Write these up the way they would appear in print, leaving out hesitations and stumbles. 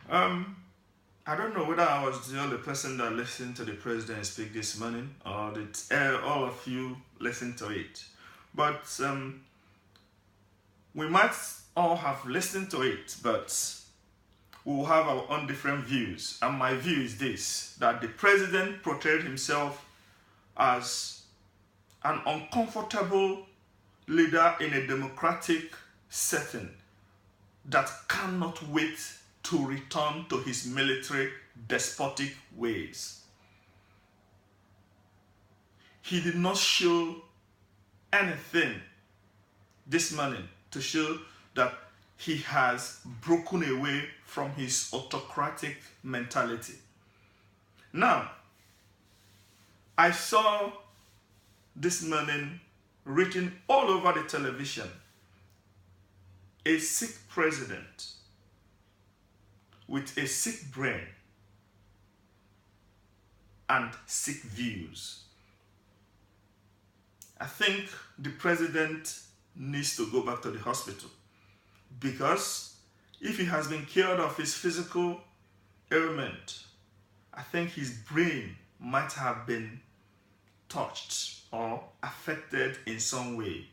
Um, I don't know whether I was the only person that listened to the president speak this morning, or did all of you listen to it. But we might all have listened to it, but we will have our own different views. And my view is this: that the president portrayed himself as an uncomfortable leader in a democratic setting that cannot wait to return to his military despotic ways. He did not show anything this morning to show that he has broken away from his autocratic mentality. Now, I saw this morning written all over the television: a sick president with a sick brain and sick views. I think the president needs to go back to the hospital, because if he has been cured of his physical ailment, I think his brain might have been touched or affected in some way.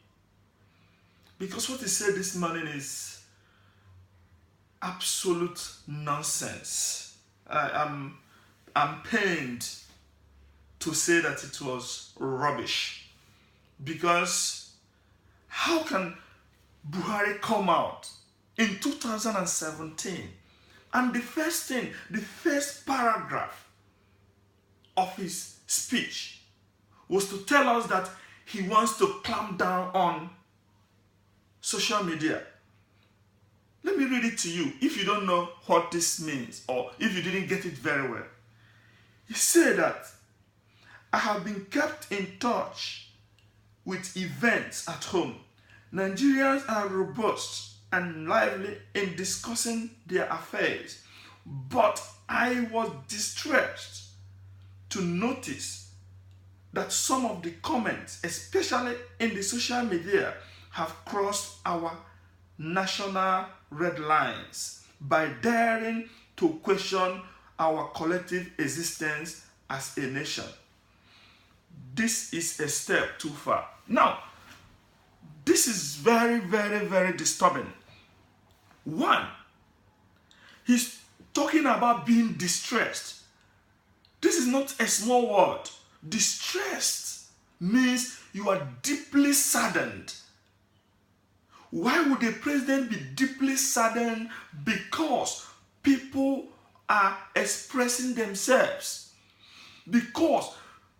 Because what he said this morning is absolute nonsense. I'm pained to say that it was rubbish. Because how can Buhari come out in 2017 and the first paragraph of his speech was to tell us that he wants to clamp down on social media? Let me read it to you if you don't know what this means, or if you didn't get it very well. He said that I have been kept in touch with events at home. Nigerians are robust and lively in discussing their affairs, but I was distressed to notice that some of the comments, especially in the social media, have crossed our national red lines by daring to question our collective existence as a nation. This is a step too far. Now, this is very, very, very disturbing. One, he's talking about being distressed. This is not a small word. Distressed means you are deeply saddened. Why would a president be deeply saddened? Because people are expressing themselves. Because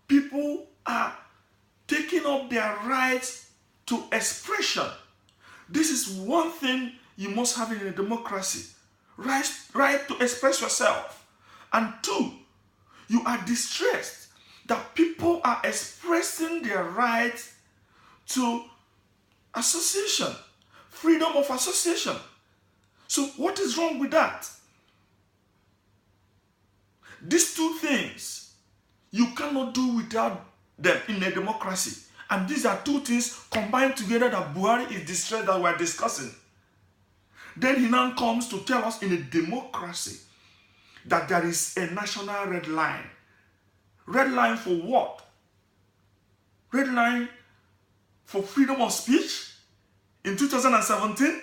people are taking up their rights to expression. This is one thing you must have in a democracy. Right to express yourself. And two, you are distressed that people are expressing their right to association, freedom of association. So what is wrong with that? These two things you cannot do without them in a democracy. And these are two things combined together that Buhari is distressed that we're discussing. Then he now comes to tell us in a democracy that there is a national red line. Red line for what? Red line for freedom of speech in 2017?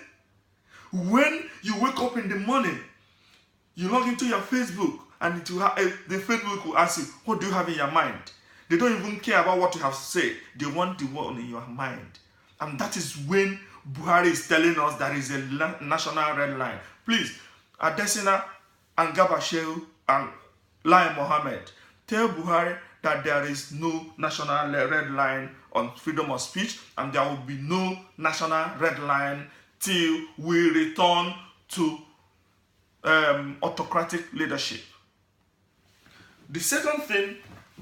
When you wake up in the morning, you log into your Facebook, and the Facebook will ask you, what do you have in your mind? They don't even care about what you have said. They want the one in your mind. And that is when Buhari is telling us there is a national red line. Please, Adesina and Gabashew and Lai Mohammed, tell Buhari that there is no national red line on freedom of speech, and there will be no national red line till we return to autocratic leadership. The second thing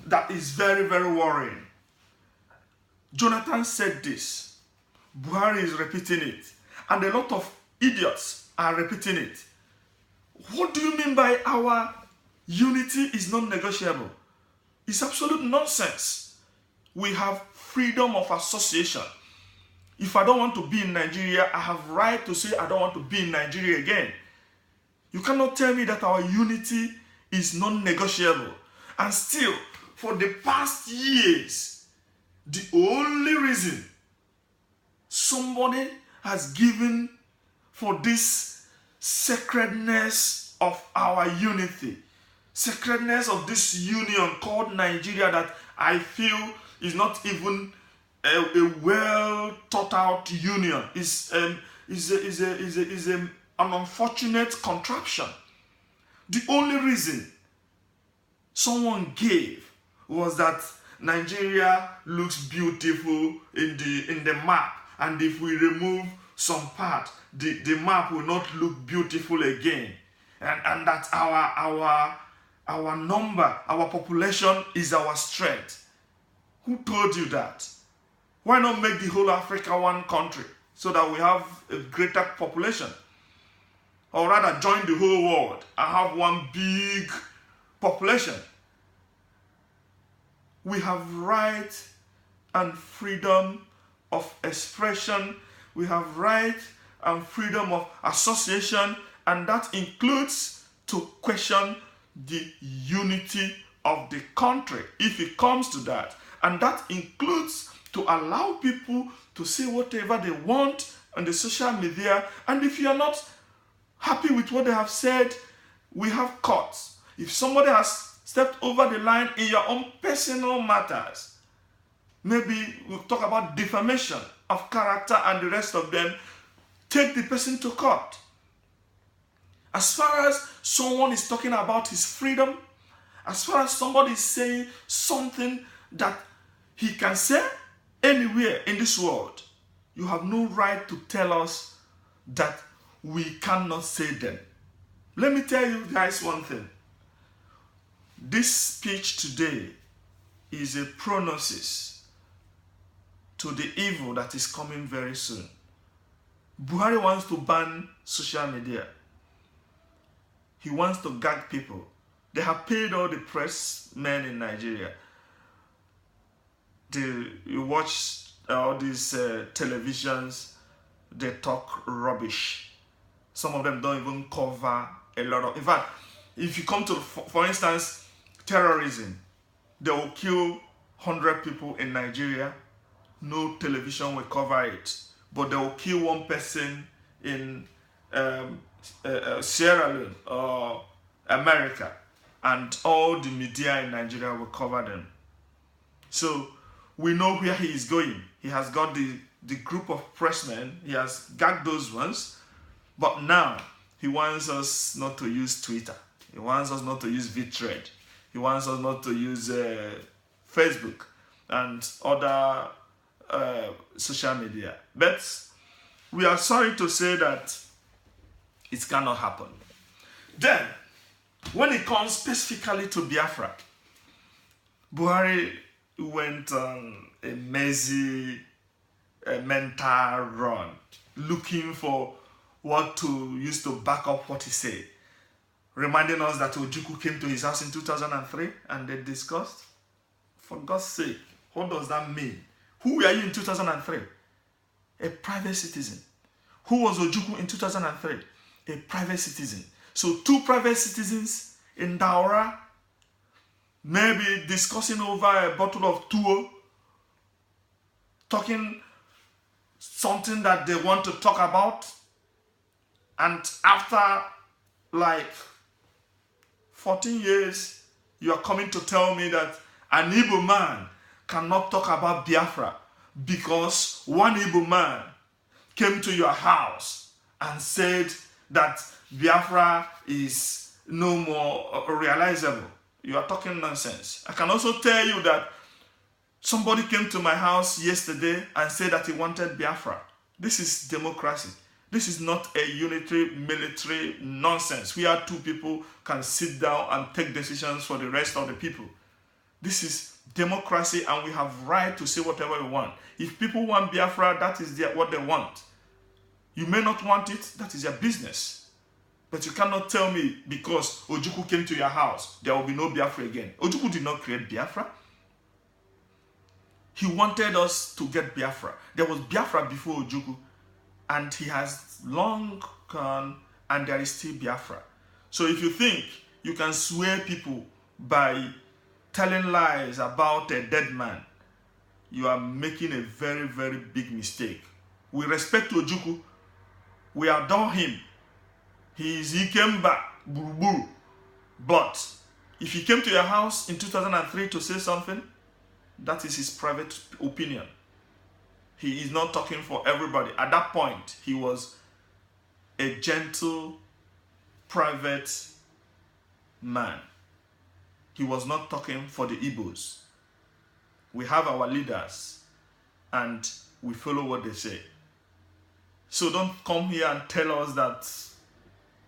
that is very, very worrying, Jonathan said this, Buhari is repeating it, and a lot of idiots are repeating it. What do you mean by our unity is non-negotiable? It's absolute nonsense. We have freedom of association. If I don't want to be in Nigeria, I have right to say I don't want to be in Nigeria again. You cannot tell me that our unity is non-negotiable. And still, for the past years, the only reason somebody has given for this sacredness of our unity, sacredness of this union called Nigeria, that I feel is not even a well thought out union, is an unfortunate contraption. The only reason someone gave was that Nigeria looks beautiful in the map, and if we remove some part, the map will not look beautiful again, and that our number, our population is our strength. Who told you that? Why not make the whole Africa one country so that we have a greater population? Or rather join the whole world and have one big population. We have right and freedom of expression. We have right and freedom of association, and that includes to question the unity of the country, if it comes to that. And that includes to allow people to say whatever they want on the social media. And if you are not happy with what they have said, we have courts. If somebody has stepped over the line in your own personal matters, maybe we'll talk about defamation of character and the rest of them, take the person to court. As far as someone is talking about his freedom, as far as somebody is saying something that he can say anywhere in this world, you have no right to tell us that we cannot say them. Let me tell you guys one thing. This speech today is a prognosis to the evil that is coming very soon. Buhari wants to ban social media. He wants to gag people. They have paid all the press men in Nigeria. You watch all these televisions, they talk rubbish. Some of them don't even cover a lot of... In fact, if you come to, for instance, terrorism, they will kill 100 people in Nigeria. No television will cover it. But they will kill one person in Sierra Leone or America, and all the media in Nigeria will cover them. So we know where he is going. He has got the group of pressmen. He has gagged those ones. But now he wants us not to use Twitter. He wants us not to use VTrade. He wants us not to use Facebook and other social media. But we are sorry to say that it cannot happen. Then, when it comes specifically to Biafra, Buhari went on a messy mental run, looking for what to use to back up what he said, reminding us that Ojukwu came to his house in 2003 and they discussed. For God's sake, what does that mean? Who were you in 2003? A private citizen. Who was Ojukwu in 2003? A private citizen. So 2 private citizens in Daura, maybe discussing over a bottle of tuwo, talking something that they want to talk about, and after like 14 years, you are coming to tell me that an Igbo man cannot talk about Biafra because one Igbo man came to your house and said that Biafra is no more realizable. You are talking nonsense. I can also tell you that somebody came to my house yesterday and said that he wanted Biafra. This is democracy. This is not a unitary military nonsense where 2 people can sit down and take decisions for the rest of the people. This is democracy, and we have right to say whatever we want. If people want Biafra, that is what they want. You may not want it, that is your business. But you cannot tell me because Ojukwu came to your house, there will be no Biafra again. Ojukwu did not create Biafra. He wanted us to get Biafra. There was Biafra before Ojukwu, and he has long gone, and there is still Biafra. So if you think you can sway people by telling lies about a dead man, you are making a very, very big mistake. We respect Ojukwu. We adore him. He came back, buruburu. But if he came to your house in 2003 to say something, that is his private opinion. He is not talking for everybody. At that point, he was a gentle, private man. He was not talking for the Igbos. We have our leaders and we follow what they say. So don't come here and tell us that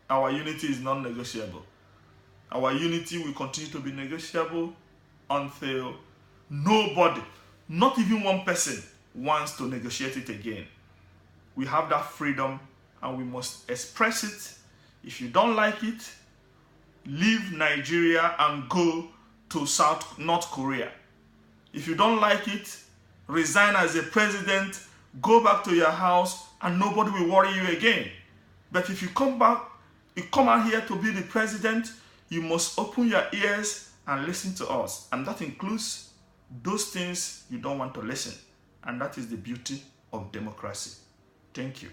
our unity is non-negotiable. Our unity will continue to be negotiable until nobody, not even one person, wants to negotiate it again. We have that freedom and we must express it. If you don't like it, leave Nigeria and go to North Korea. If you don't like it, resign as a president, go back to your house, and nobody will worry you again. But if you come back, you come out here to be the president, you must open your ears and listen to us. And that includes those things you don't want to listen. And that is the beauty of democracy. Thank you.